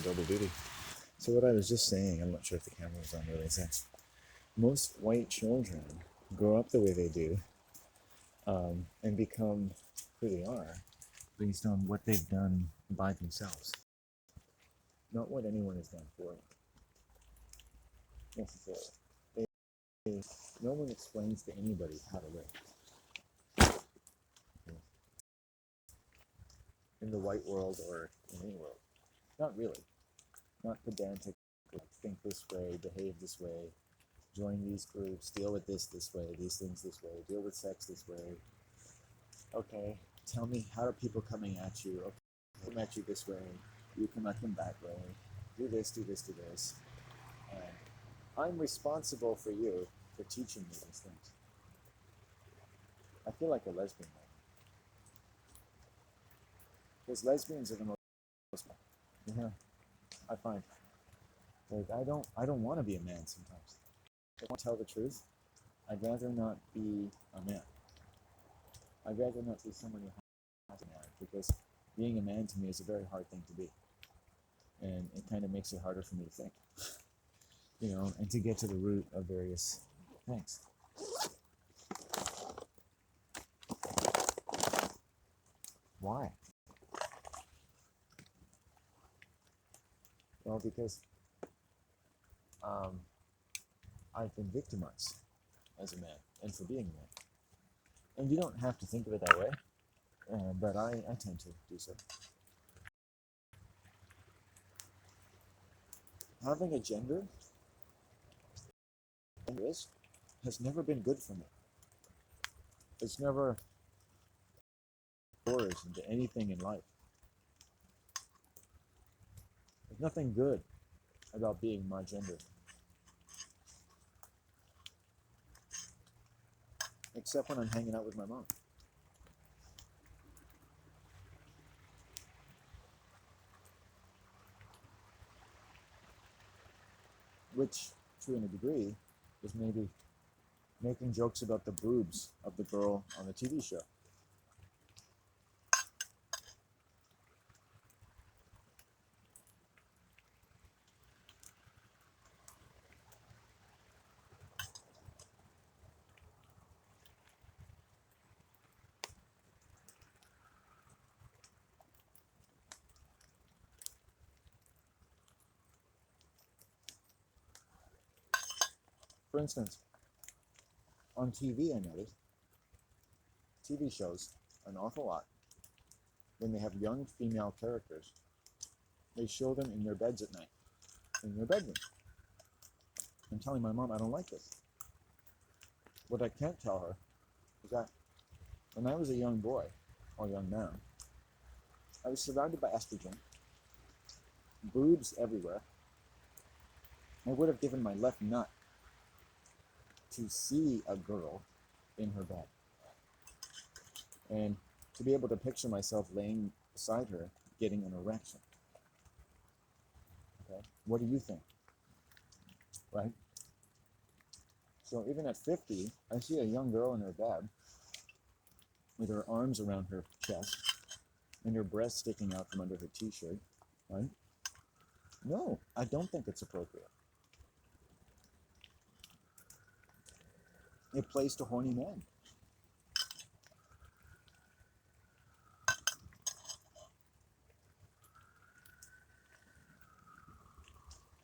double duty. So what I was just saying, I'm not sure if the camera was on really, is that most white children grow up the way they do and become who they are based on what they've done by themselves, not what anyone has done for them, necessarily. They, no one explains to anybody how to live in the white world or in any world. Not really. Not pedantic, like think this way, behave this way, join these groups, deal with this way, these things this way, deal with sex this way. Okay, tell me, how are people coming at you? Okay, come at you this way, you come at them that way, do this, do this, do this. And I'm responsible for you for teaching me these things. I feel like a lesbian now. Because lesbians are the most, yeah, I find. Like, I don't want to be a man sometimes. If I want to tell the truth, I'd rather not be a man. I'd rather not be someone who has a man, because being a man to me is a very hard thing to be. And it kind of makes it harder for me to think, and to get to the root of various things. Why? Well, because I've been victimized as a man and for being a man. And you don't have to think of it that way, but I tend to do so. Having a gender has never been good for me. It's never doors into anything in life. There's nothing good about being my gender. Except when I'm hanging out with my mom. Which, to a degree, is maybe making jokes about the boobs of the girl on the TV show. For instance, on TV, I noticed TV shows an awful lot when they have young female characters. They show them in their beds at night, in their bedroom. I'm telling my mom I don't like this. What I can't tell her is that when I was a young boy, or young man, I was surrounded by estrogen, boobs everywhere. I would have given my left nut to see a girl in her bed, and to be able to picture myself laying beside her getting an erection. Okay, what do you think? Right? So even at 50, I see a young girl in her bed with her arms around her chest and her breast sticking out from under her t-shirt, right? No, I don't think it's appropriate. It plays to horny men.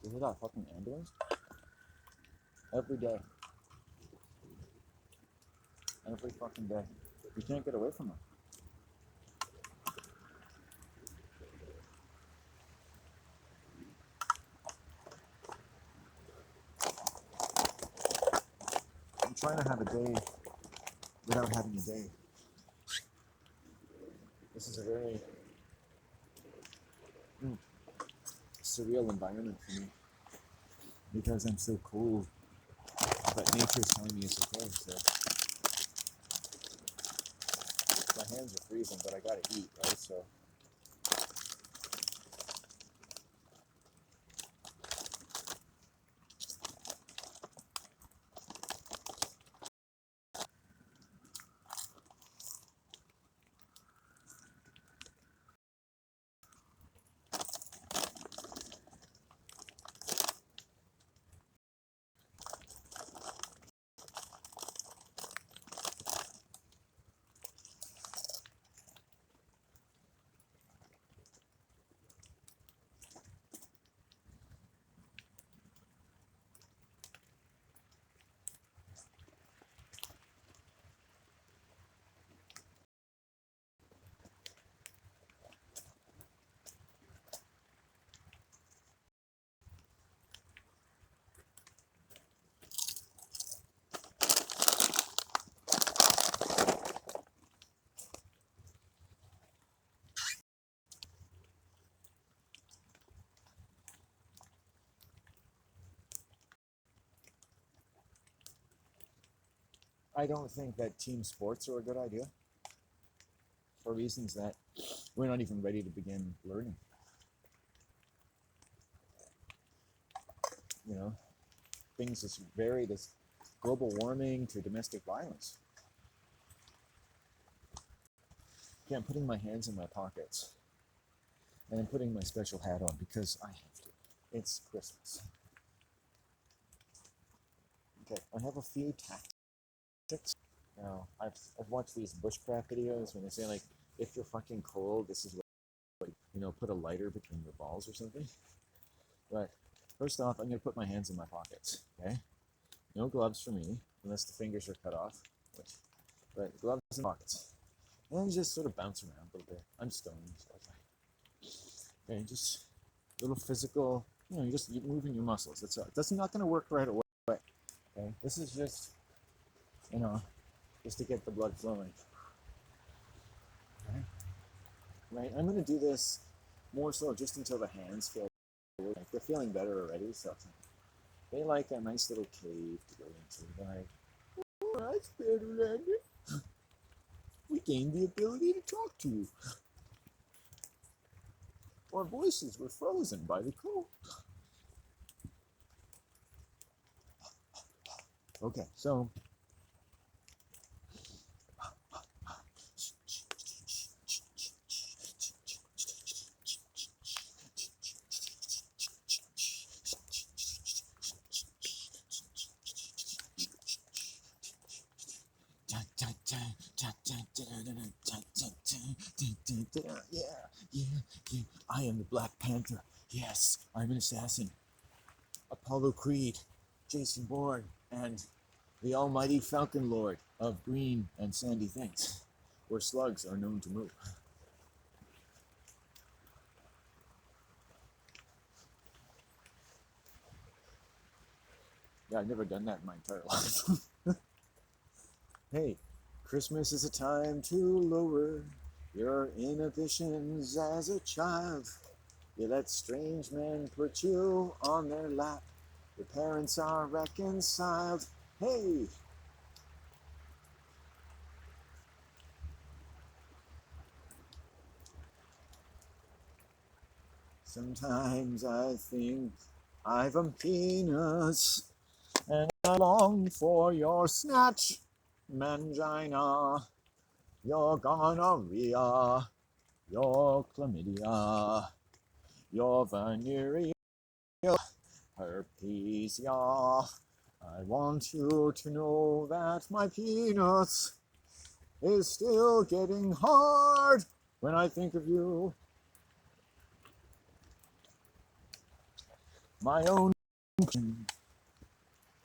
You hear that fucking ambulance? Every day. Every fucking day. You can't get away from them. I'm trying to have a day without having a day. This is a very surreal environment for me, because I'm so cold, but nature's telling me it's okay, so my hands are freezing, but I gotta eat, right? So I don't think that team sports are a good idea for reasons that we're not even ready to begin learning. You know, things as varied as global warming to domestic violence. Okay, I'm putting my hands in my pockets and I'm putting my special hat on because I have to. It's Christmas. Okay, I have a few tactics. Now, I've watched these bushcraft videos when they say, like, if you're fucking cold, this is what, you know, put a lighter between your balls or something. But first off, I'm going to put my hands in my pockets, okay? No gloves for me, unless the fingers are cut off. But gloves in pockets. And just sort of bounce around a little bit. I'm stoned. Okay, just a little physical, you know, you're moving your muscles. That's not going to work right away. Okay, this is just, you know, just to get the blood flowing. Okay. Right, I'm going to do this more so just until the hands feel like they're feeling better already. So they like a nice little cave to go into. They're like, oh, that's better, Landon. We gained the ability to talk to you. Our voices were frozen by the cold. Okay, so yeah. I am the Black Panther. Yes, I'm an assassin. Apollo Creed, Jason Bourne, and the almighty Falcon Lord of green and sandy things, where slugs are known to move. Yeah, I've never done that in my entire life. Hey, Christmas is a time to lower your inhibitions as a child. You let strange men put you on their lap. Your parents are reconciled. Hey! Sometimes I think I've a penis and I long for your snatch, mangina, your gonorrhea, your chlamydia, your venereal herpes, yeah. I want you to know that my penis is still getting hard when I think of you. My own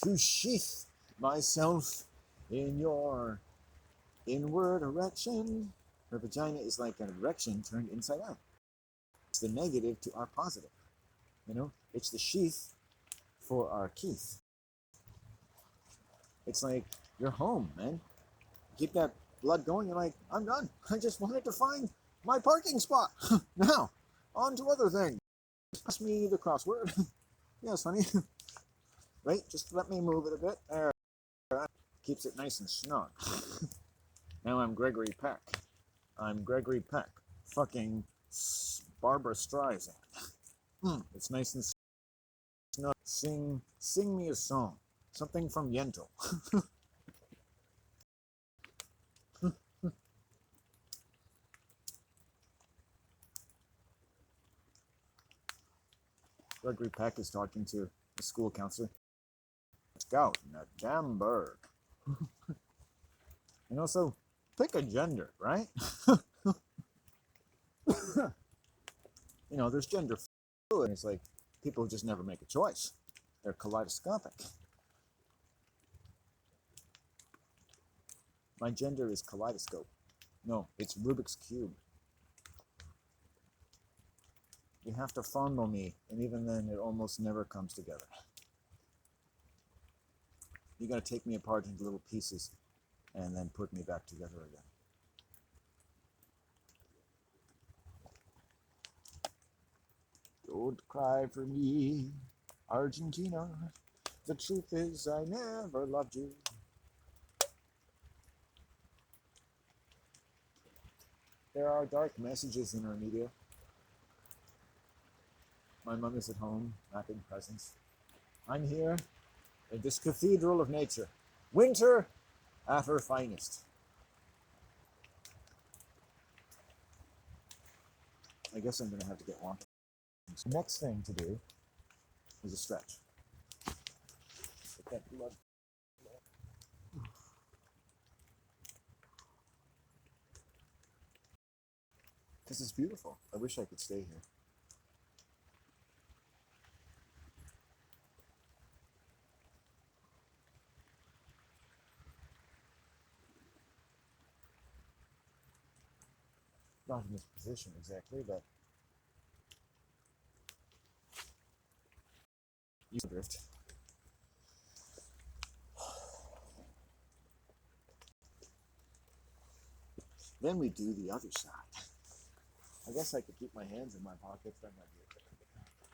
to sheath myself in your inward erection. Her vagina is like an erection turned inside out. It's the negative to our positive. You know, it's the sheath for our Keith. It's like you're home, man. Keep that blood going. You're like, I'm done. I just wanted to find my parking spot. Now, on to other things. Ask me the crossword. Yes, honey. Right? Just let me move it a bit. There. Keeps it nice and snug. Now I'm Gregory Peck. I'm Gregory Peck. Fucking Barbara Streisand. It's nice and snug. Sing me a song. Something from Yentl. Gregory Peck is talking to the school counselor. Let's go. Nuremberg. And also, pick a gender, right? You know, there's gender fluid. It's like people just never make a choice. They're kaleidoscopic. My gender is kaleidoscope. No, it's Rubik's Cube. You have to fondle me, and even then, it almost never comes together. You gotta take me apart into little pieces and then put me back together again. Don't cry for me, Argentina. The truth is I never loved you. There are dark messages in our media. My mom is at home, wrapping presents. I'm here in this cathedral of nature. Winter at her finest. I guess I'm going to have to get walking. So next thing to do is a stretch. Get that blood. This is beautiful. I wish I could stay here. Not in this position exactly, but you drift. Then we do the other side. I guess I could keep my hands in my pockets. That might be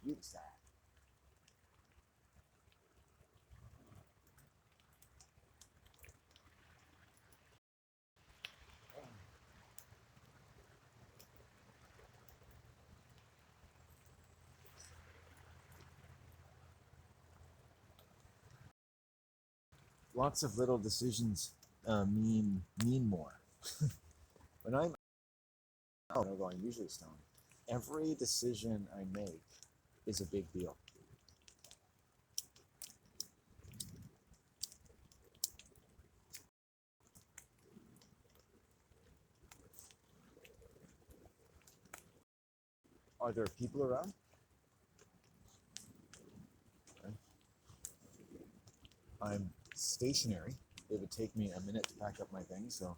a you decide. Lots of little decisions mean more. When I'm out, although I'm usually stoned, every decision I make is a big deal. Are there people around? Okay. I'm stationary. It would take me a minute to pack up my things, so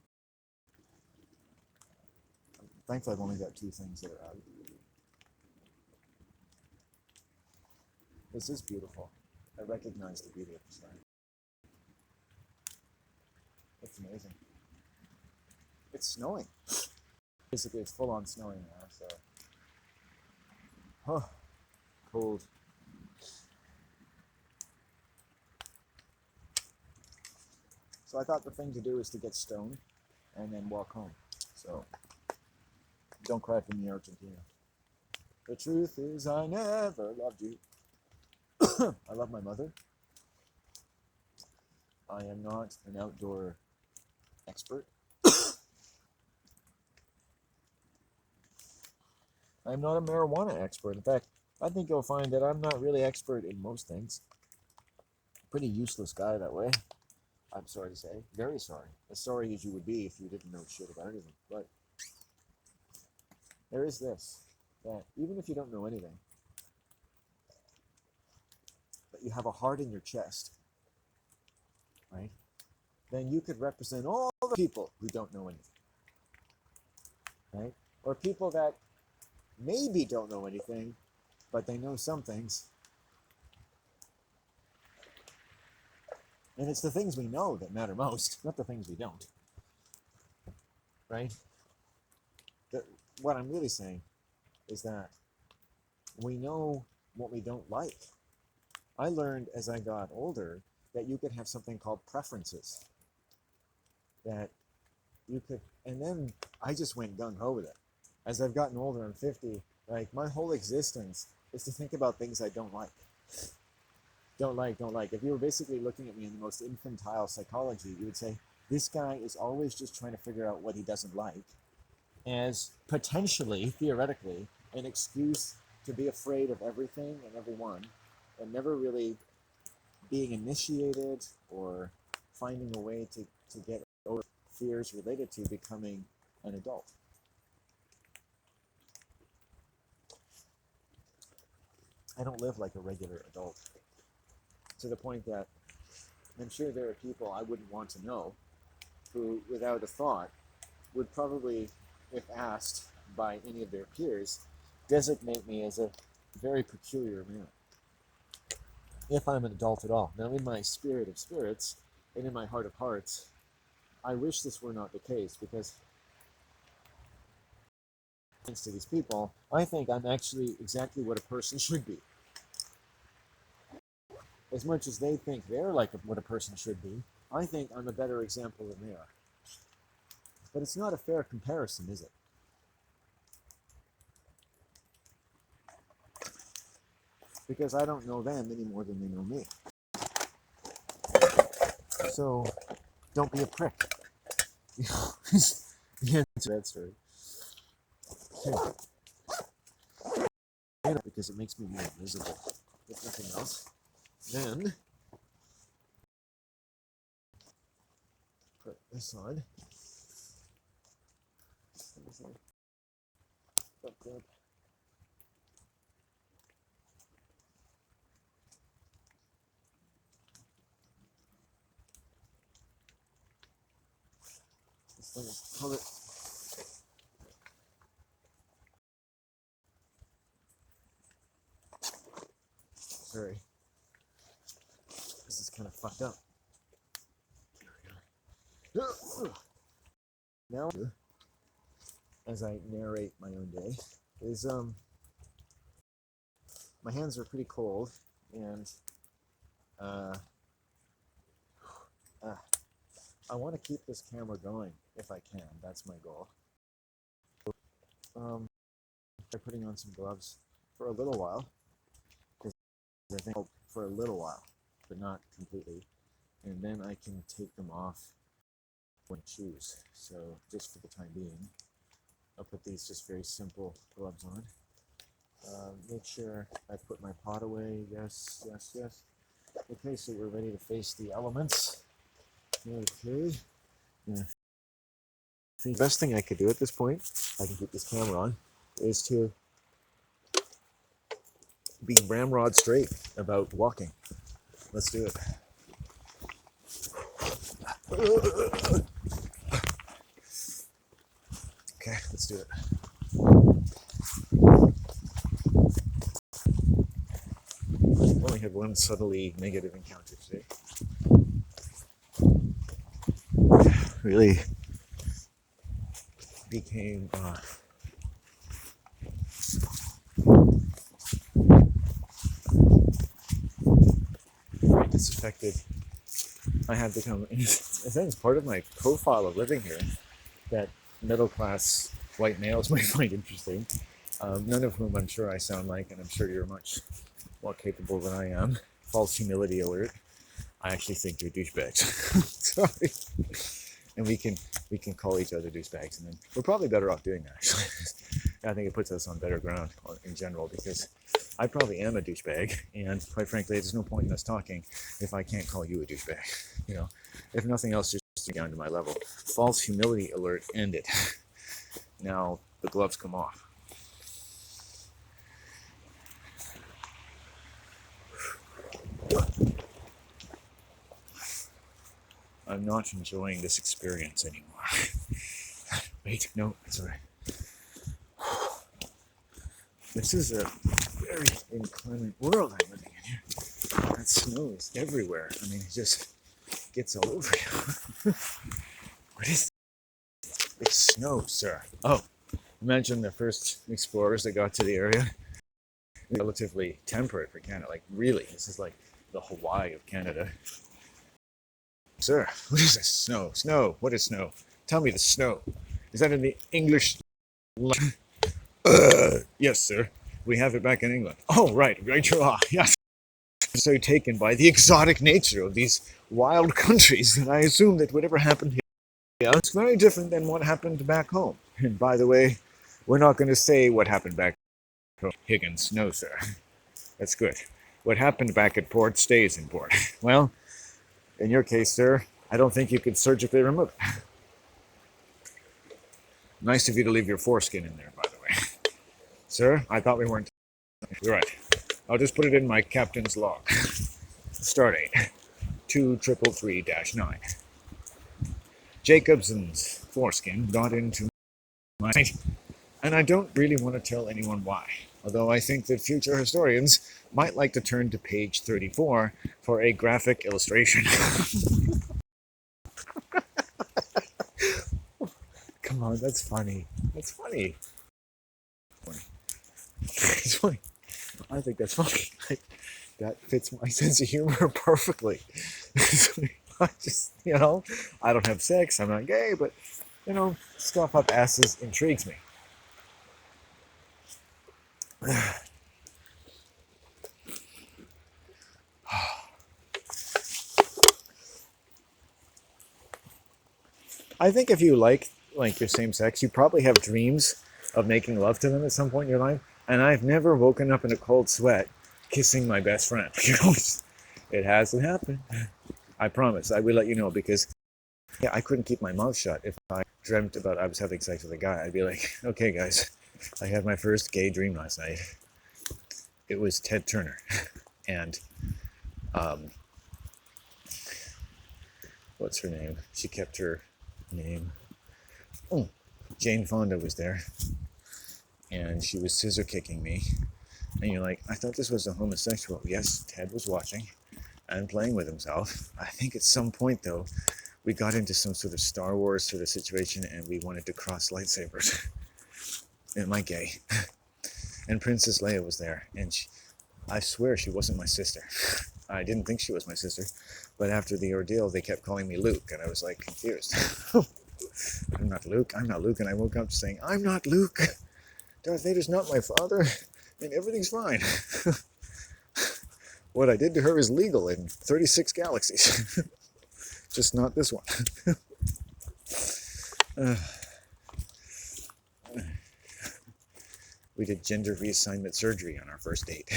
thankfully I've only got 2 things that are out. This is beautiful. I recognize the beauty of the sky. It's amazing. It's snowing. Basically, it's full on snowing now, so. Huh. Cold. So I thought the thing to do is to get stoned and then walk home. So don't cry for me, Argentina. The truth is I never loved you. I love my mother. I am not an outdoor expert. I'm not a marijuana expert. In fact, I think you'll find that I'm not really expert in most things. Pretty useless guy that way. I'm sorry to say. Very sorry. As sorry as you would be if you didn't know shit about anything. But there is this, that even if you don't know anything, but you have a heart in your chest, right? Then you could represent all the people who don't know anything, right? Or people that maybe don't know anything, but they know some things. And it's the things we know that matter most, not the things we don't, right? What I'm really saying is that we know what we don't like. I learned as I got older that you could have something called preferences. That you could, and then I just went gung-ho with it. As I've gotten older, I'm 50, like my whole existence is to think about things I don't like. Don't like. If you were basically looking at me in the most infantile psychology, you would say, this guy is always just trying to figure out what he doesn't like as potentially, theoretically, an excuse to be afraid of everything and everyone and never really being initiated or finding a way to get over fears related to becoming an adult. I don't live like a regular adult, to the point that I'm sure there are people I wouldn't want to know who, without a thought, would probably, if asked by any of their peers, designate me as a very peculiar man, if I'm an adult at all. Now, in my spirit of spirits and in my heart of hearts, I wish this were not the case, because thanks to these people, I think I'm actually exactly what a person should be. As much as they think they're like what a person should be, I think I'm a better example than they are. But it's not a fair comparison, is it? because I don't know them any more than they know me. So don't be a prick. Yeah, that story. Because it makes me more visible, if nothing else. Then put this on. This thing is colored. Sorry. This is kind of fucked up. Now, as I narrate my own day, is my hands are pretty cold, and I want to keep this camera going if I can. That's my goal. By putting on some gloves for a little while, because I think for a little while, but not completely, and then I can take them off when I choose. So just for the time being, I'll put these just very simple gloves on. Make sure I put my pot away. Yes, yes, yes. Okay, so we're ready to face the elements. Okay. Yeah. The best thing I could do at this point, I can keep this camera on, is to be ramrod straight about walking. Let's do it. Okay, let's do it. I only had one subtly negative encounter today. Really became disaffected. I have become, I think it's part of my profile of living here that middle class white males might find interesting. None of whom I'm sure I sound like, and I'm sure you're much more capable than I am. False humility alert. I actually think you're douchebags. Sorry. And we can call each other douchebags, and then we're probably better off doing that, actually. I think it puts us on better ground in general, because I probably am a douchebag, and quite frankly, there's no point in us talking if I can't call you a douchebag. You know, if nothing else, just down to my level. False humility alert ended. Now the gloves come off. I'm not enjoying this experience anymore. Wait, no, sorry. This is a very inclement world I'm living in here. That snow is everywhere. I mean, it just gets all over you. What is this? It's snow, sir. Oh, imagine the first explorers that got to the area. Relatively temperate for Canada. Like, really, this is like the Hawaii of Canada. Sir, what is this? Snow. Snow. What is snow? Tell me the snow. Is that in the English? Yes, sir. We have it back in England. Oh, right. Right you are. Yes. I'm so taken by the exotic nature of these wild countries that I assume that whatever happened here is very different than what happened back home. And by the way, we're not going to say what happened back home, Higgins. No, sir. That's good. What happened back at port stays in port. Well, in your case, sir, I don't think you could surgically remove it. Nice of you to leave your foreskin in there, by the way. Sir, I thought we weren't. You're right. I'll just put it in my captain's log. Start date 2333-9. Jacobson's foreskin got into my... And I don't really want to tell anyone why. Although I think that future historians might like to turn to page 34 for a graphic illustration. Come on, that's funny. That's funny. It's funny. I think that's funny. That fits my sense of humor perfectly. I just, I don't have sex, I'm not gay, but, stuff up asses intrigues me. I think if you like your same sex, you probably have dreams of making love to them at some point in your life. And I've never woken up in a cold sweat kissing my best friend. It hasn't happened. I promise. I will let you know because yeah, I couldn't keep my mouth shut if I dreamt about I was having sex with a guy. I'd be like, okay, guys, I had my first gay dream last night. It was Ted Turner, and what's her name? She kept her name. Oh, Jane Fonda was there, and she was scissor kicking me. And you're like, I thought this was a homosexual. Yes, Ted was watching and playing with himself. I think at some point though, we got into some sort of Star Wars sort of situation, and we wanted to cross lightsabers. Am I gay? And Princess Leia was there, and I swear she wasn't my sister. I didn't think she was my sister, but after the ordeal, they kept calling me Luke, and I was like confused. I'm not Luke, and I woke up saying, I'm not Luke. Darth Vader's not my father, and everything's fine. What I did to her is legal in 36 galaxies. Just not this one. We did gender reassignment surgery on our first date.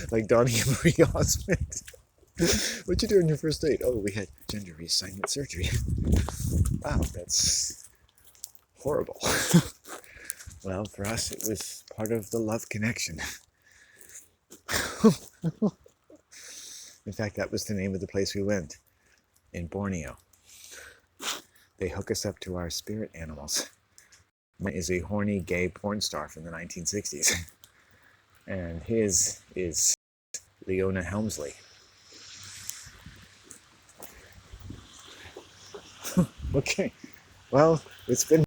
Like Donnie and Marie Osmond. What'd you do on your first date? Oh, we had gender reassignment surgery. Wow, that's horrible. Well, for us, it was part of the love connection. In fact, that was the name of the place we went, in Borneo. They hook us up to our spirit animals. Mine is a horny gay porn star from the 1960s. And his is Leona Helmsley. Okay, well, it's been